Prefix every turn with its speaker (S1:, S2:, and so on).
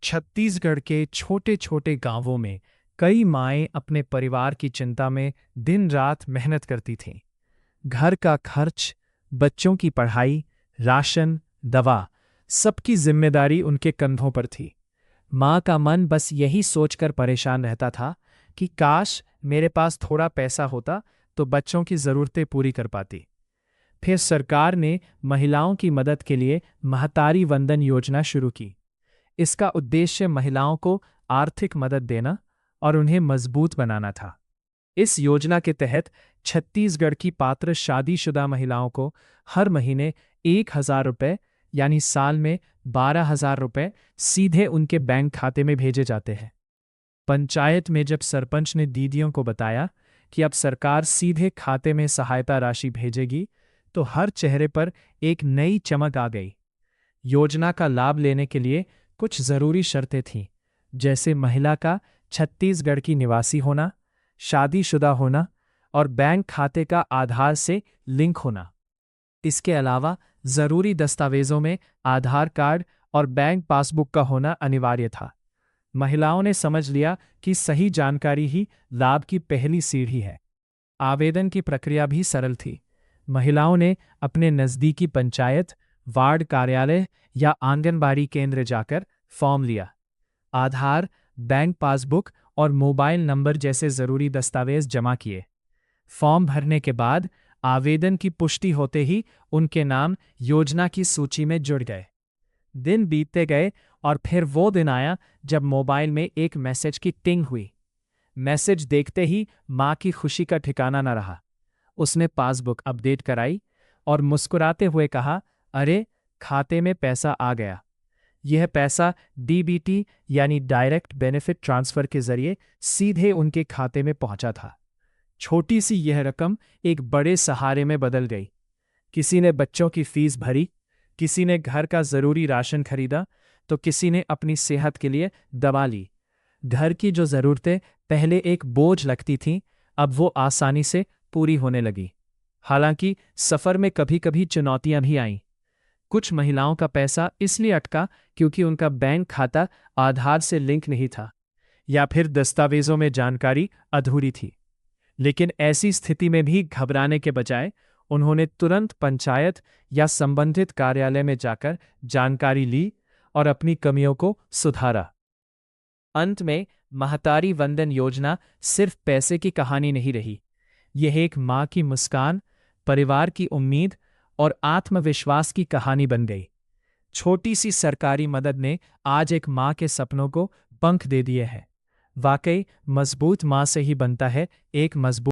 S1: छत्तीसगढ़ के छोटे छोटे गांवों में कई माएं अपने परिवार की चिंता में दिन रात मेहनत करती थीं। घर का खर्च, बच्चों की पढ़ाई, राशन, दवा, सबकी जिम्मेदारी उनके कंधों पर थी। माँ का मन बस यही सोचकर परेशान रहता था कि काश मेरे पास थोड़ा पैसा होता तो बच्चों की ज़रूरतें पूरी कर पाती। फिर सरकार ने महिलाओं की मदद के लिए महतारी वंदन योजना शुरू की। इसका उद्देश्य महिलाओं को आर्थिक मदद देना और उन्हें मजबूत बनाना था। इस योजना के तहत छत्तीसगढ़ की पात्र शादीशुदा महिलाओं को हर महीने 1,000 रुपये यानी साल में 12,000 रुपये सीधे उनके बैंक खाते में भेजे जाते हैं। पंचायत में जब सरपंच ने दीदियों को बताया कि अब सरकार सीधे खाते में सहायता राशि भेजेगी, तो हर चेहरे पर एक नई चमक आ गई। योजना का लाभ लेने के लिए कुछ जरूरी शर्तें थीं, जैसे महिला का छत्तीसगढ़ की निवासी होना, शादीशुदा होना और बैंक खाते का आधार से लिंक होना। इसके अलावा जरूरी दस्तावेजों में आधार कार्ड और बैंक पासबुक का होना अनिवार्य था। महिलाओं ने समझ लिया कि सही जानकारी ही लाभ की पहली सीढ़ी है। आवेदन की प्रक्रिया भी सरल थी। महिलाओं ने अपने नज़दीकी पंचायत, वार्ड कार्यालय या आंगनबाड़ी केंद्र जाकर फॉर्म लिया। आधार, बैंक पासबुक और मोबाइल नंबर जैसे जरूरी दस्तावेज जमा किए। फॉर्म भरने के बाद आवेदन की पुष्टि होते ही उनके नाम योजना की सूची में जुड़ गए। दिन बीतते गए और फिर वो दिन आया जब मोबाइल में एक मैसेज की टिंग हुई। मैसेज देखते ही माँ की खुशी का ठिकाना न रहा। उसने पासबुक अपडेट कराई और मुस्कुराते हुए कहा, अरे, खाते में पैसा आ गया। यह पैसा डीबीटी यानी डायरेक्ट बेनिफिट ट्रांसफर के जरिए सीधे उनके खाते में पहुंचा था। छोटी सी यह रकम एक बड़े सहारे में बदल गई। किसी ने बच्चों की फीस भरी, किसी ने घर का जरूरी राशन खरीदा, तो किसी ने अपनी सेहत के लिए दवा ली। घर की जो जरूरतें पहले एक बोझ लगती थीं, अब वो आसानी से पूरी होने लगी। हालांकि सफर में कभी कभी चुनौतियां भी आईं। कुछ महिलाओं का पैसा इसलिए अटका क्योंकि उनका बैंक खाता आधार से लिंक नहीं था, या फिर दस्तावेजों में जानकारी अधूरी थी। लेकिन ऐसी स्थिति में भी घबराने के बजाय उन्होंने तुरंत पंचायत या संबंधित कार्यालय में जाकर जानकारी ली और अपनी कमियों को सुधारा। अंत में महतारी वंदन योजना सिर्फ पैसे की कहानी नहीं रही। यह एक माँ की मुस्कान, परिवार की उम्मीद और आत्मविश्वास की कहानी बन गई। छोटी सी सरकारी मदद ने आज एक माँ के सपनों को पंख दे दिए हैं। वाकई मजबूत माँ से ही बनता है एक मजबूत